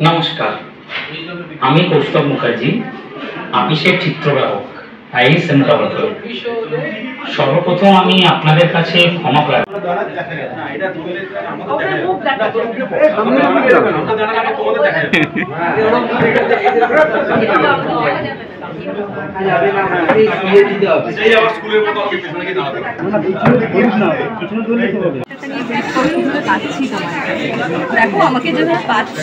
নমস্কার, আমি কৌস্তব মুখার্জি, অফিসের চিত্রগ্রাহক আইএস সিনেমাটোগ্রাফার। সর্বপ্রথম আমি আপনাদের কাছে ক্ষমা প্রার্থী। দেখো, আমাকে যেভাবে পাচ্ছ,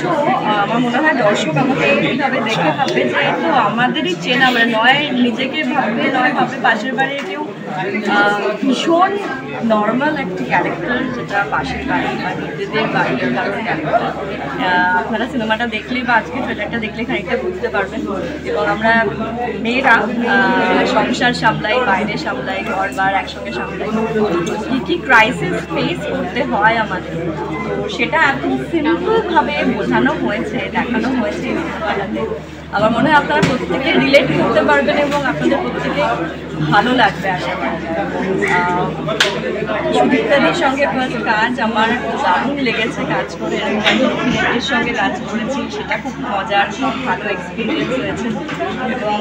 আমার মনে হয় দর্শক আমাকে এইভাবে দেখে ভাববে যে তো আমাদেরই চেনা, মানে নয় নিজেকে ভাববে, নয় ভাববে পাশের বাড়ির কেউ। ভীষণ নর্মাল একটি ক্যারেক্টার, যেটা পাশের বাড়ি বা নিজেদের বাড়ির কারোর ক্যারেক্টার। আপনারা সিনেমাটা দেখলে বা আজকে ট্রেলারটা দেখলে খানিকটা বুঝতে পারবেন। এবং আমরা মেয়েরা সংসার সামলাই, বাইরে সামলাই, ঘর বার একসঙ্গে সামলাই, কী কী ক্রাইসিস ফেস করতে হয় আমাদের, তো সেটা একদম সিম্পলভাবে বোঝানো হয়েছে, দেখানো হয়েছে এই সিনেমাটাতে। আমার মনে হয় আপনারা প্রত্যেকে রিলেট করতে পারবেন এবং আপনাদের প্রত্যেকে ভালো লাগবে আশা করি। সুদীপ্তাদির সঙ্গে ফার্স্ট কাজ আমার দারুণ লেগেছে কাজ করে, এর সঙ্গে কাজ করেছি, সেটা খুব মজার, খুব ভালো এক্সপিরিয়েন্স হয়েছে। এবং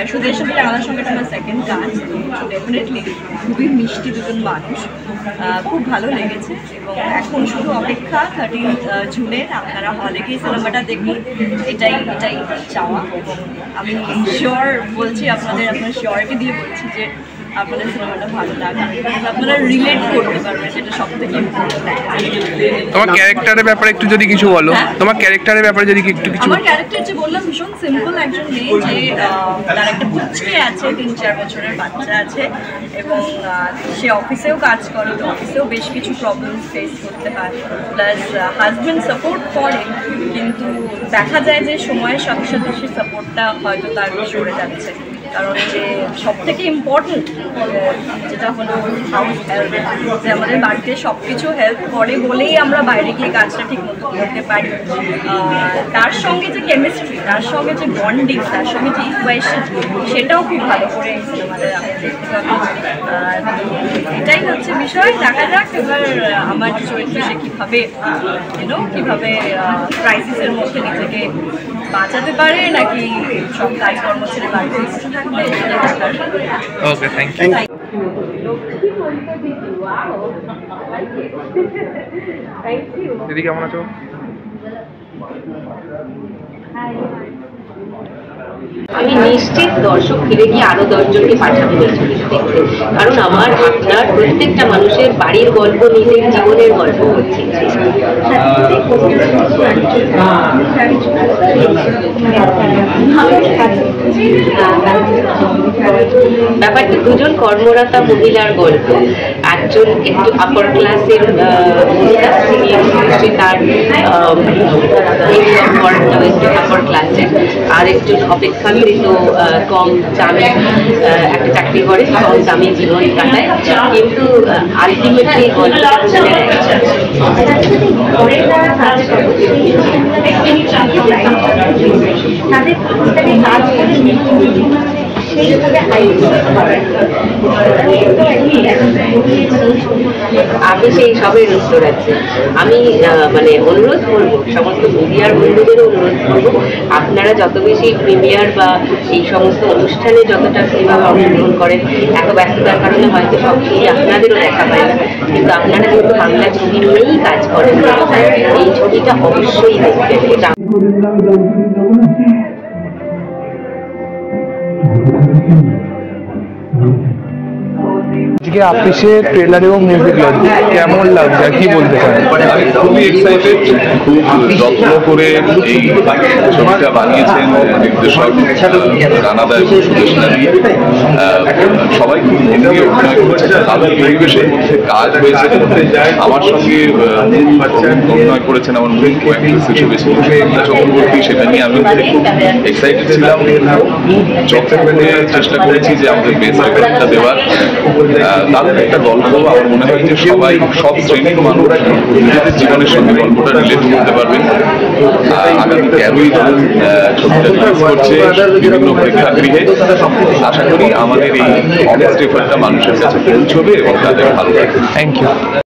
সুদের সাথে আমাদের সঙ্গে এটা আমার সেকেন্ড কাজ, ডেফিনেটলি খুবই মিষ্টি দুজন মানুষ, খুব ভালো লেগেছে। এবং এখন শুধু অপেক্ষা 13 জুনের আপনারা হলে গিয়ে সিনেমাটা দেখুন, এটাই চাওয়া। এবং আমি শিওর বলছি আপনার শিওরিটি দিয়ে বলছি যে আপনাদের সিনেমাটা ভালো লাগে, আপনারা রিলেট করতে পারবেন, সেটা সব থেকে ইম্পর্টেন্ট। তোমার ক্যারেক্টারের ব্যাপারে একটু যদি কিছু বলো। তোমার ক্যারেক্টারের ব্যাপারে যদি একটু কিছু। আমার ক্যারেক্টার যে বললাম, ভীষণ সিম্পল একজন মেয়ে, যে তার একটা পুচকে আছে, 3-4 বছরের বাচ্চা আছে, এবং সে অফিসেও কাজ করে, তো অফিসেও বেশ কিছু প্রবলেম ফেস করতে হয়, প্লাস হাজব্যান্ড সাপোর্ট করে, কিন্তু দেখা যায় যে সময়ের সাথে সাথে সে সাপোর্টটা হয়তো তার সরে যাচ্ছে। কারণ যে সব থেকে ইম্পর্টেন্ট যেটা হলো হাউস হেল্প, যে আমাদের বাড়িতে সব কিছু হেল্প করে বলেই আমরা বাইরে গিয়ে কাজটা ঠিক মতো করতে পারি। তার সঙ্গে যে কেমিস্ট্রি, তার সঙ্গে যে বন্ডিং, তার সঙ্গে যে ইকুয়েশন, সেটাও খুব ভালো করে এই সিনেমাতে আমি দেখতে পাবো। এটাই হচ্ছে বিষয়। দেখা যাক এবার আমার চরিত্র সে কীভাবে কীভাবে ক্রাইসিসের মধ্যে নিজেকে বাঁচাতে পারে, নাকি সব কাজকর্ম ছেড়ে বাড়িতে বসে থাকবে। ওকে, থ্যাংক ইউ। দিদি কেমন আছো? আমি নিশ্চিত দর্শক ফিরে গিয়ে আরো 10 জনকে পাঠাবে এই ছবিটা দেখতে, কারণ আপনার প্রত্যেকটা মানুষের বাড়ির গল্প, নিজের জীবনের গল্প হচ্ছে। ব্যাপারটা দুজন কর্মরতা মহিলার গল্প। একজন একটু আপার ক্লাসের মহিলা, তিনি তার একটু আপার ক্লাসের, আর একজন অপেক্ষাকৃত কম দামে একটা চাকরি করে, কম দামে জীবন কাটায়, কিন্তু আলটিমেটলি গল্পটা আমি সেই সবের উত্তর আছে। আমি মানে অনুরোধ করবো, সমস্ত মিডিয়ার বন্ধুদেরও অনুরোধ করবো, আপনারা যত বেশি প্রিমিয়ার বা এই সমস্ত অনুষ্ঠানে যতটা সেভাবে অংশগ্রহণ করেন, এত ব্যস্ততার কারণে হয়তো সব ছবি আপনাদেরও দেখা পায় না, কিন্তু আপনারা যেহেতু বাংলা ছবি নিয়েই কাজ করেন, এই ছবিটা অবশ্যই দেখবেন। এটা আজকে অফিসে ট্রেলার এবং মিউজিক লঞ্চ কেমন লাগছে, কি বলতে পারেন? খুবই এক্সাইটেড, খুব যত্ন করে এই ছবিটা বানিয়েছেন নির্দেশক রানাদা এবং সুদেশনা দিয়ে। সবাই খুব মন দিয়ে অভিনয় করেছে, তাদের পরিবেশের মধ্যে কাজ হয়েছে। আমার সঙ্গে অভিনয় করেছেন আমার মূল অ্যাক্ট্রেস হিসেবে সুস্মিতা চক্রবর্তী, সেটা নিয়ে আমি খুব এক্সাইটেড ছিলাম। যতক্ষণে চেষ্টা করেছি যে আমাদের বেস্ট এফেক্টটা দেওয়ার। তাদের একটা গল্প, আমার মনে হয় যে সবাই, সব শ্রেণীর মানুষ নিজেদের জীবনের সঙ্গে গল্পটা রিলেট করতে পারবেন। আগামী 13ই জুন ছবিটা রিলিজ করছে বিভিন্ন প্রেক্ষাগৃহে। আশা করি আমাদের এই অনেস্ট এফার্টটা মানুষের কাছে পৌঁছবে এবং তাদের ভালো লাগবে। Thank you.